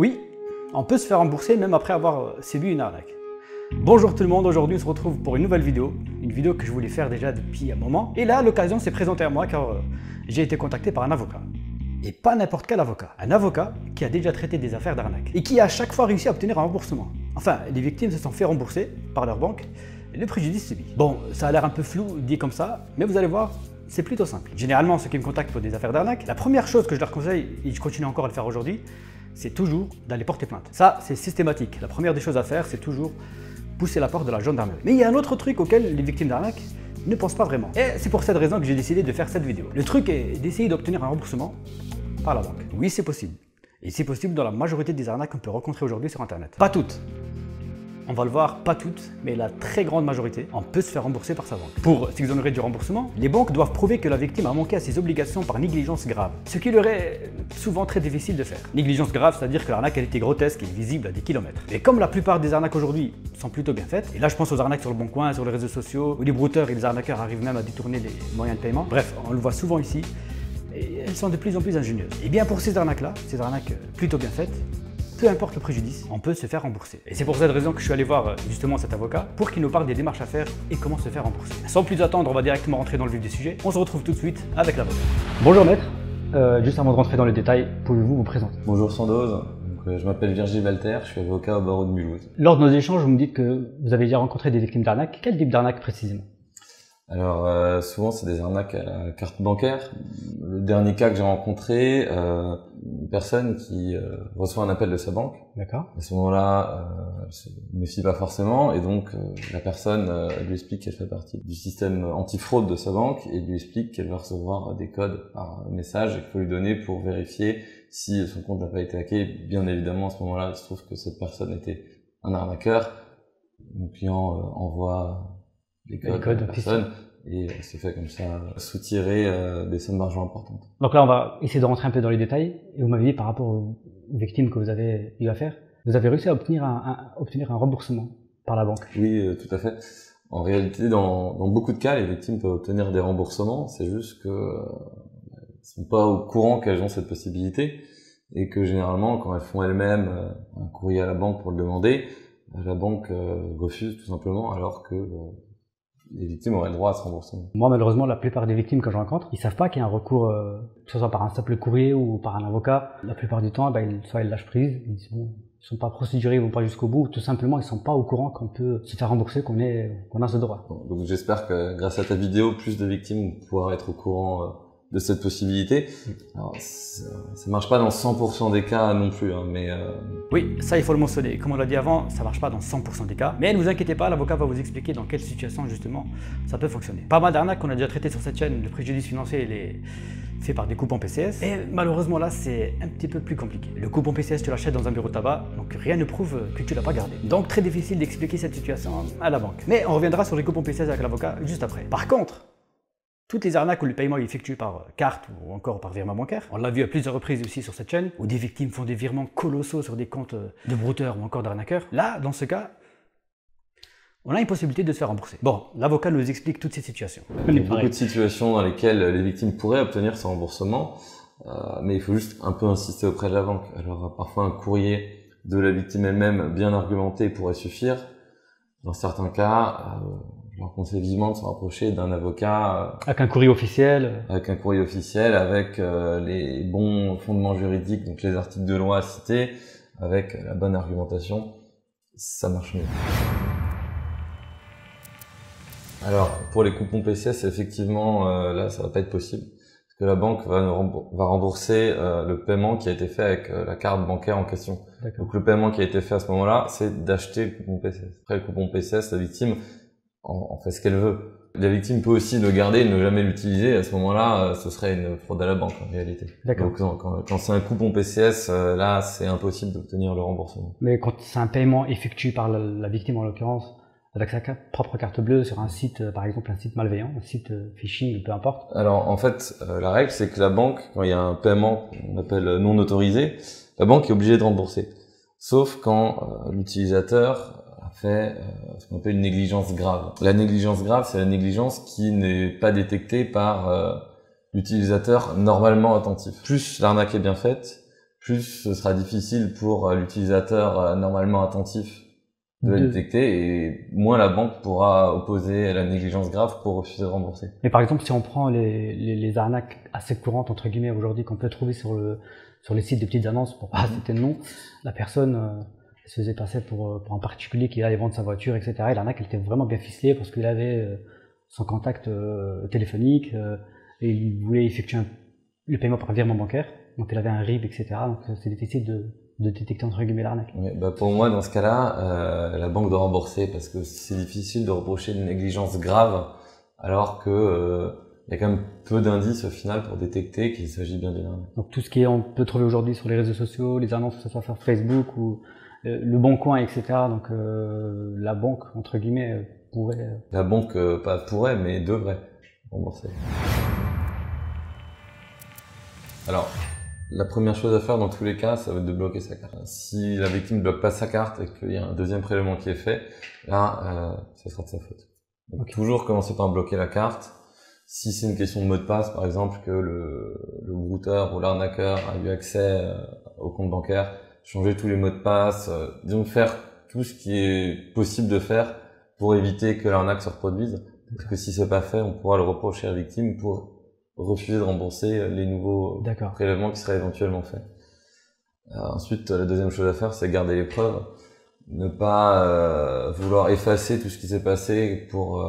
Oui, on peut se faire rembourser même après avoir subi une arnaque. Bonjour tout le monde, aujourd'hui on se retrouve pour une nouvelle vidéo, une vidéo que je voulais faire déjà depuis un moment. Et là, l'occasion s'est présentée à moi car j'ai été contacté par un avocat. Et pas n'importe quel avocat. Un avocat qui a déjà traité des affaires d'arnaque et qui a à chaque fois réussi à obtenir un remboursement. Enfin, les victimes se sont fait rembourser par leur banque le préjudice subi. Bon, ça a l'air un peu flou dit comme ça, mais vous allez voir, c'est plutôt simple. Généralement, ceux qui me contactent pour des affaires d'arnaque, la première chose que je leur conseille, et je continue encore à le faire aujourd'hui, c'est toujours d'aller porter plainte. Ça, c'est systématique. La première des choses à faire, c'est toujours pousser la porte de la gendarmerie. Mais il y a un autre truc auquel les victimes d'arnaque ne pensent pas vraiment. Et c'est pour cette raison que j'ai décidé de faire cette vidéo. Le truc est d'essayer d'obtenir un remboursement par la banque. Oui, c'est possible. Et c'est possible dans la majorité des arnaques qu'on peut rencontrer aujourd'hui sur Internet. Pas toutes. On va le voir, pas toutes, mais la très grande majorité, on peut se faire rembourser par sa banque. Pour s'exonérer du remboursement, les banques doivent prouver que la victime a manqué à ses obligations par négligence grave, ce qui leur est souvent très difficile de faire. Négligence grave, c'est-à-dire que l'arnaque elle était grotesque et visible à des kilomètres. Et comme la plupart des arnaques aujourd'hui sont plutôt bien faites, et là je pense aux arnaques sur le bon coin, sur les réseaux sociaux, où les brouteurs et les arnaqueurs arrivent même à détourner les moyens de paiement, bref, on le voit souvent ici, et elles sont de plus en plus ingénieuses. Et bien pour ces arnaques-là, ces arnaques plutôt bien faites, peu importe le préjudice, on peut se faire rembourser. Et c'est pour cette raison que je suis allé voir justement cet avocat pour qu'il nous parle des démarches à faire et comment se faire rembourser. Sans plus attendre, on va directement rentrer dans le vif du sujet. On se retrouve tout de suite avec l'avocat. Bonjour maître, juste avant de rentrer dans les détails, pouvez-vous vous présenter? Bonjour Sandoz, je m'appelle Virgile Walter, je suis avocat au barreau de Mulhouse. Lors de nos échanges, vous me dites que vous avez déjà rencontré des victimes d'arnaque. Quel type d'arnaque précisément? Alors souvent c'est des arnaques à la carte bancaire. Le dernier cas que j'ai rencontré, une personne qui reçoit un appel de sa banque. D'accord. À ce moment-là, elle se méfie pas forcément et donc la personne lui explique qu'elle fait partie du système anti-fraude de sa banque et lui explique qu'elle va recevoir des codes par message et qu'il faut lui donner pour vérifier si son compte n'a pas été hacké. Bien évidemment, à ce moment-là, il se trouve que cette personne était un arnaqueur. Mon client envoie les codes à la personne et se fait comme ça soutirer des sommes d'argent importantes. Donc là, on va essayer de rentrer un peu dans les détails. Et vous m'avez dit par rapport aux victimes que vous avez eu affaire, vous avez réussi à obtenir un remboursement par la banque. Oui, tout à fait. En réalité, dans beaucoup de cas, les victimes peuvent obtenir des remboursements. C'est juste que ne sont pas au courant qu'elles ont cette possibilité et que généralement, quand elles font elles-mêmes un courrier à la banque pour le demander, la banque refuse tout simplement, alors que les victimes auraient le droit à ce remboursement. Moi, malheureusement, la plupart des victimes que je rencontre, ils savent pas qu'il y a un recours, que ce soit par un simple courrier ou par un avocat. La plupart du temps, soit ils lâchent prise, ils disent bon, ils sont pas procédurés, ils vont pas jusqu'au bout, ou tout simplement, ils sont pas au courant qu'on peut se faire rembourser, qu'on a ce droit. Donc j'espère que grâce à ta vidéo, plus de victimes pourront être au courant de cette possibilité. Alors, ça marche pas dans 100% des cas non plus, hein, mais... Oui, ça il faut le mentionner. Comme on l'a dit avant, ça marche pas dans 100% des cas. Mais ne vous inquiétez pas, l'avocat va vous expliquer dans quelle situation justement ça peut fonctionner. Pas mal d'arnaques qu'on a déjà traité sur cette chaîne, le préjudice financier il est fait par des coupons PCS. Et malheureusement là, c'est un petit peu plus compliqué. Le coupon PCS, tu l'achètes dans un bureau de tabac, donc rien ne prouve que tu l'as pas gardé. Donc très difficile d'expliquer cette situation à la banque. Mais on reviendra sur les coupons PCS avec l'avocat juste après. Par contre, toutes les arnaques où le paiement est effectué par carte ou encore par virement bancaire, on l'a vu à plusieurs reprises aussi sur cette chaîne, où des victimes font des virements colossaux sur des comptes de brouteurs ou encore d'arnaqueurs. Là, dans ce cas, on a une possibilité de se faire rembourser. Bon, l'avocat nous explique toutes ces situations. Il y a beaucoup de situations dans lesquelles les victimes pourraient obtenir ce remboursement, mais il faut juste un peu insister auprès de la banque. Alors parfois un courrier de la victime elle-même bien argumenté pourrait suffire. Dans certains cas, je leur conseille vivement de se rapprocher d'un avocat. Avec un courrier officiel. Avec un courrier officiel, avec les bons fondements juridiques, donc les articles de loi à citer, avec la bonne argumentation, ça marche mieux. Alors, pour les coupons PCS, effectivement, là, ça va pas être possible. Parce que la banque va rembourser le paiement qui a été fait avec la carte bancaire en question. Donc, le paiement qui a été fait à ce moment-là, c'est d'acheter le coupon PCS. Après, le coupon PCS, la victime en fait ce qu'elle veut. La victime peut aussi le garder et ne jamais l'utiliser. À ce moment-là, ce serait une fraude à la banque en réalité. Donc quand c'est un coupon PCS, là, c'est impossible d'obtenir le remboursement. Mais quand c'est un paiement effectué par la victime en l'occurrence, avec sa propre carte bleue sur un site, par exemple un site malveillant, un site phishing, peu importe. Alors en fait, la règle c'est que la banque, quand il y a un paiement qu'on appelle non autorisé, la banque est obligée de rembourser. Sauf quand l'utilisateur fait ce qu'on appelle une négligence grave. La négligence grave, c'est la négligence qui n'est pas détectée par l'utilisateur normalement attentif. Plus l'arnaque est bien faite, plus ce sera difficile pour l'utilisateur normalement attentif de la détecter, et moins la banque pourra opposer la négligence grave pour refuser de rembourser. Mais par exemple, si on prend les arnaques assez courantes entre guillemets aujourd'hui qu'on peut trouver sur les sites de petites annonces, pour pas citer le nom, la personne se faisait passer pour un particulier qui allait vendre sa voiture, etc. Et l'arnaque, elle était vraiment bien ficelée parce qu'il avait son contact téléphonique et il voulait effectuer le paiement par virement bancaire. Donc il avait un RIB, etc. Donc c'est difficile de détecter entre guillemets l'arnaque. Oui, bah pour moi, dans ce cas-là, la banque doit rembourser parce que c'est difficile de reprocher une négligence grave alors que il y a quand même peu d'indices au final pour détecter qu'il s'agit bien d'une arnaque. Donc tout ce on peut trouver aujourd'hui sur les réseaux sociaux, les annonces, que ce soit sur Facebook ou le Bon Coin, etc. Donc la banque, entre guillemets, pourrait... La banque, pas pourrait, mais devrait rembourser. Alors, la première chose à faire dans tous les cas, ça va être de bloquer sa carte. Si la victime ne bloque pas sa carte et qu'il y a un deuxième prélèvement qui est fait, là, ça sera de sa faute. Donc, toujours commencer par bloquer la carte. Si c'est une question de mot de passe, par exemple, que le brouteur ou l'arnaqueur a eu accès au compte bancaire, changer tous les mots de passe, disons faire tout ce qui est possible de faire pour éviter que l'arnaque se reproduise. Parce que si c'est pas fait, on pourra le reprocher à la victime pour refuser de rembourser les nouveaux prélèvements qui seraient éventuellement faits. Ensuite, la deuxième chose à faire, c'est garder les preuves. Ne pas vouloir effacer tout ce qui s'est passé pour...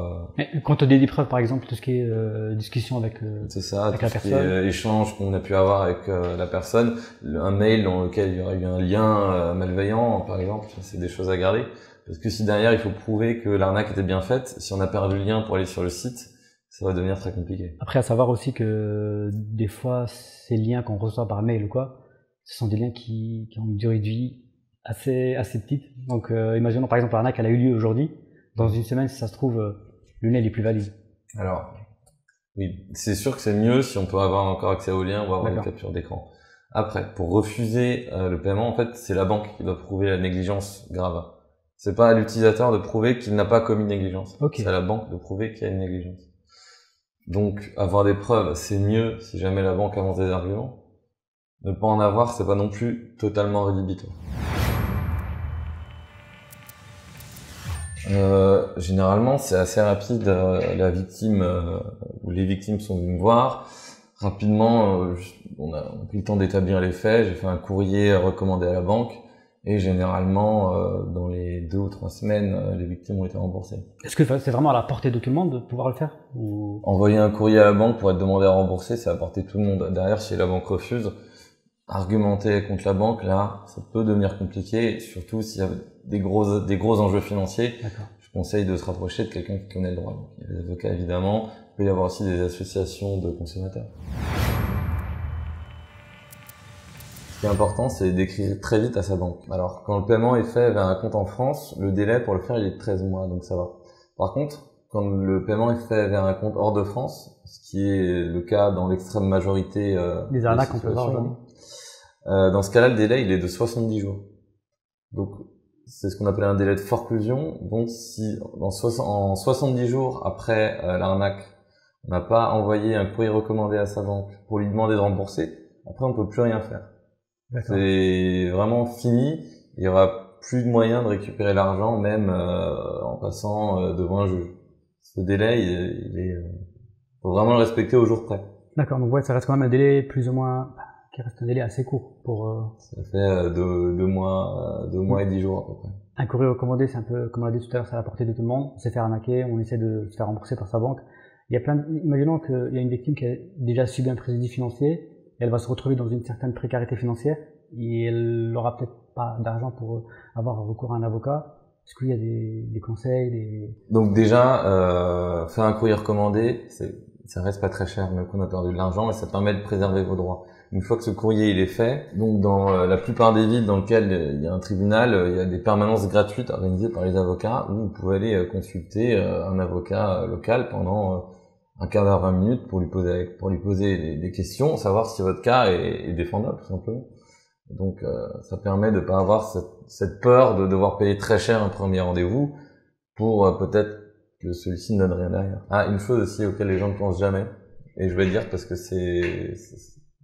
Quand on dit des preuves, par exemple, tout ce qui est discussion avec, c'est ça, avec tout la ce personne. Qui est échange qu'on a pu avoir avec la personne, un mail dans lequel il y aurait eu un lien malveillant, par exemple, c'est des choses à garder. Parce que si derrière, il faut prouver que l'arnaque était bien faite, si on a perdu le lien pour aller sur le site, ça va devenir très compliqué. Après, à savoir aussi que des fois, ces liens qu'on reçoit par mail ou quoi, ce sont des liens qui ont une durée de vie assez petite. Donc, imaginons par exemple l'arnaque, elle a eu lieu aujourd'hui. Dans une semaine, si ça se trouve, le lien n'est plus valide. Alors, oui, c'est sûr que c'est mieux si on peut avoir encore accès au lien ou avoir une capture d'écran. Après, pour refuser le paiement, en fait, c'est la banque qui doit prouver la négligence grave. C'est pas à l'utilisateur de prouver qu'il n'a pas commis une négligence. C'est à la banque de prouver qu'il y a une négligence. Donc, avoir des preuves, c'est mieux si jamais la banque avance des arguments. Ne pas en avoir, c'est pas non plus totalement rédhibitoire. Généralement, c'est assez rapide. La victime ou les victimes sont venues me voir. Rapidement, on a pris le temps d'établir les faits. J'ai fait un courrier recommandé à la banque. Et généralement, dans les 2 ou 3 semaines, les victimes ont été remboursées. Est-ce que c'est vraiment à la portée de tout le monde de pouvoir le faire ou... Envoyer un courrier à la banque pour être demandé à rembourser, c'est à la portée de tout le monde. Derrière, si la banque refuse, argumenter contre la banque, là, ça peut devenir compliqué. Surtout s'il y a des gros enjeux financiers. Je conseille de se rapprocher de quelqu'un qui connaît le droit. Donc, il y a les avocats, évidemment. Il peut y avoir aussi des associations de consommateurs. Ce qui est important, c'est d'écrire très vite à sa banque. Alors, quand le paiement est fait vers un compte en France, le délai pour le faire, il est de 13 mois, donc ça va. Par contre, quand le paiement est fait vers un compte hors de France, ce qui est le cas dans l'extrême majorité des arnaques qu'on peut voir aujourd'hui, dans ce cas-là, le délai, il est de 70 jours. Donc, c'est ce qu'on appelle un délai de forclusion. Donc, si en 70 jours après l'arnaque, on n'a pas envoyé un courrier recommandé à sa banque pour lui demander de rembourser, après, on peut plus rien faire. C'est vraiment fini. Il y aura plus de moyens de récupérer l'argent, même en passant devant un juge. Ce délai, faut vraiment le respecter au jour près. D'accord. Donc ouais, ça reste quand même un délai plus ou moins, qui reste un délai assez court pour. Ça fait 2 mois et 10 jours à peu près. Un courrier recommandé, c'est un peu, comme on l'a dit tout à l'heure, c'est à la portée de tout le monde. On s'est fait arnaquer, on essaie de se faire rembourser par sa banque. Il y a imaginons qu'il y a une victime qui a déjà subi un préjudice financier. Elle va se retrouver dans une certaine précarité financière et elle n'aura peut-être pas d'argent pour avoir recours à un avocat. Est-ce qu'il y a des conseils, Donc déjà, faire un courrier recommandé, ça reste pas très cher, même qu'on a perdu de l'argent, et ça permet de préserver vos droits. Une fois que ce courrier il est fait, donc dans la plupart des villes dans lesquelles il y a un tribunal, il y a des permanences gratuites organisées par les avocats où vous pouvez aller consulter un avocat local pendant un quart d'heure, 20 minutes pour lui poser des questions, savoir si votre cas est défendable tout simplement. Donc ça permet de pas avoir cette peur de devoir payer très cher un premier rendez-vous pour peut-être que celui-ci ne donne rien derrière. Ah, une chose aussi auquel les gens ne pensent jamais, et je vais le dire parce que c'est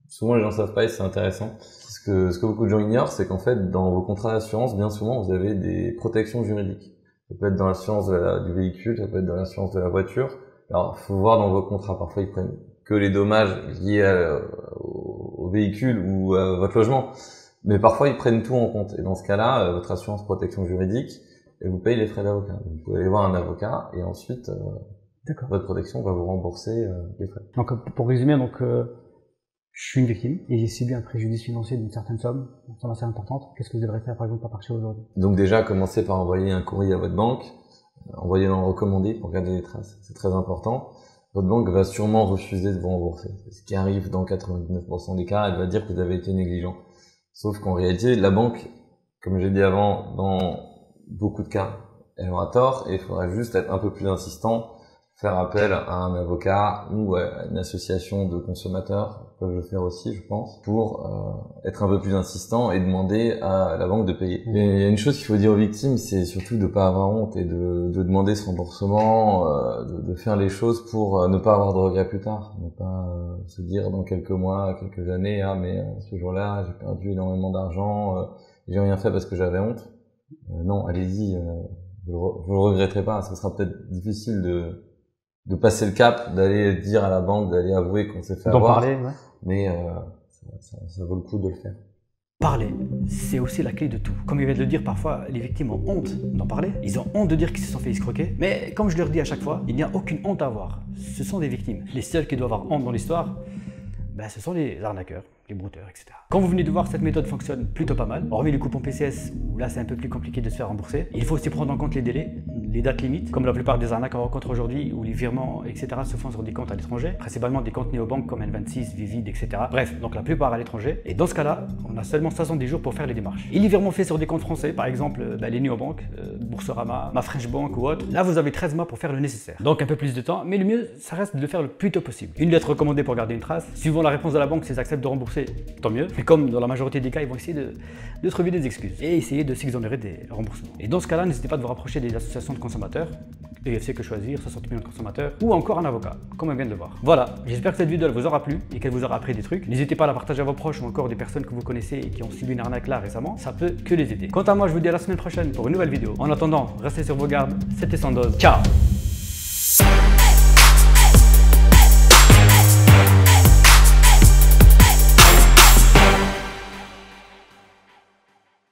souvent les gens savent pas et c'est intéressant. Ce que beaucoup de gens ignorent, c'est qu'en fait, dans vos contrats d'assurance, bien souvent, vous avez des protections juridiques. Ça peut être dans l'assurance du véhicule, ça peut être dans l'assurance de la voiture. Alors, faut voir dans vos contrats. Parfois, ils prennent que les dommages liés au véhicule ou à votre logement. Mais parfois, ils prennent tout en compte. Et dans ce cas-là, votre assurance protection juridique, et vous payez les frais d'avocat. Vous pouvez aller voir un avocat et ensuite, votre protection va vous rembourser les frais. Donc, pour résumer, je suis une victime et j'ai subi un préjudice financier d'une certaine somme assez importante. Qu'est-ce que je devrais faire, par exemple, à partir d'aujourd'hui? Donc déjà, commencez par envoyer un courrier à votre banque, envoyez dans le recommandé pour garder les traces. C'est très important. Votre banque va sûrement refuser de vous rembourser. Ce qui arrive dans 99% des cas, elle va dire que vous avez été négligent. Sauf qu'en réalité, la banque, comme j'ai dit avant, dans beaucoup de cas, elle aura tort et il faudra juste être un peu plus insistant, faire appel à un avocat ou à une association de consommateurs, peuvent le faire aussi, je pense, pour être un peu plus insistant et demander à la banque de payer. Mais il y a une chose qu'il faut dire aux victimes, c'est surtout de pas avoir honte et de demander ce remboursement, de faire les choses pour ne pas avoir de regrets plus tard, ne pas se dire dans quelques mois, quelques années, ah mais ce jour-là j'ai perdu énormément d'argent, j'ai rien fait parce que j'avais honte. Non, allez-y, vous le regretterez pas. Ça sera peut-être difficile de passer le cap, d'aller dire à la banque, d'aller avouer qu'on s'est fait avoir. D'en parler, ouais. Mais ça vaut le coup de le faire. Parler, c'est aussi la clé de tout. Comme il vient de le dire, parfois les victimes ont honte d'en parler. Ils ont honte de dire qu'ils se sont fait escroquer. Mais comme je leur dis à chaque fois, il n'y a aucune honte à avoir. Ce sont des victimes. Les seuls qui doivent avoir honte dans l'histoire, ce sont les arnaqueurs, les brouteurs, etc. Comme vous venez de voir, cette méthode fonctionne plutôt pas mal. Hormis les coupons PCS, où là c'est un peu plus compliqué de se faire rembourser. Il faut aussi prendre en compte les délais, les dates limites, comme la plupart des arnaques qu'on rencontre aujourd'hui, où les virements, etc. se font sur des comptes à l'étranger, principalement des comptes néobanques comme N26, Vivid, etc. Bref, donc la plupart à l'étranger. Et dans ce cas-là, on a seulement 70 jours pour faire les démarches. Et les virements faits sur des comptes français, par exemple les néobanques, Boursorama, Ma French Bank ou autre, là vous avez 13 mois pour faire le nécessaire. Donc un peu plus de temps, mais le mieux, ça reste de le faire le plus tôt possible. Une lettre recommandée pour garder une trace. Suivant la réponse de la banque, s'ils acceptent de rembourser, tant mieux. Mais comme dans la majorité des cas, ils vont essayer de trouver des excuses et essayer de s'exonérer des remboursements. Et dans ce cas-là, n'hésitez pas de vous rapprocher des associations de consommateurs, EFC Que Choisir, 60 millions de consommateurs, ou encore un avocat, comme on vient de le voir. Voilà, j'espère que cette vidéo elle vous aura plu et qu'elle vous aura appris des trucs. N'hésitez pas à la partager à vos proches ou encore des personnes que vous connaissez et qui ont subi une arnaque là récemment, ça peut que les aider. Quant à moi, je vous dis à la semaine prochaine pour une nouvelle vidéo. En attendant, restez sur vos gardes, c'était Sandoz. Ciao!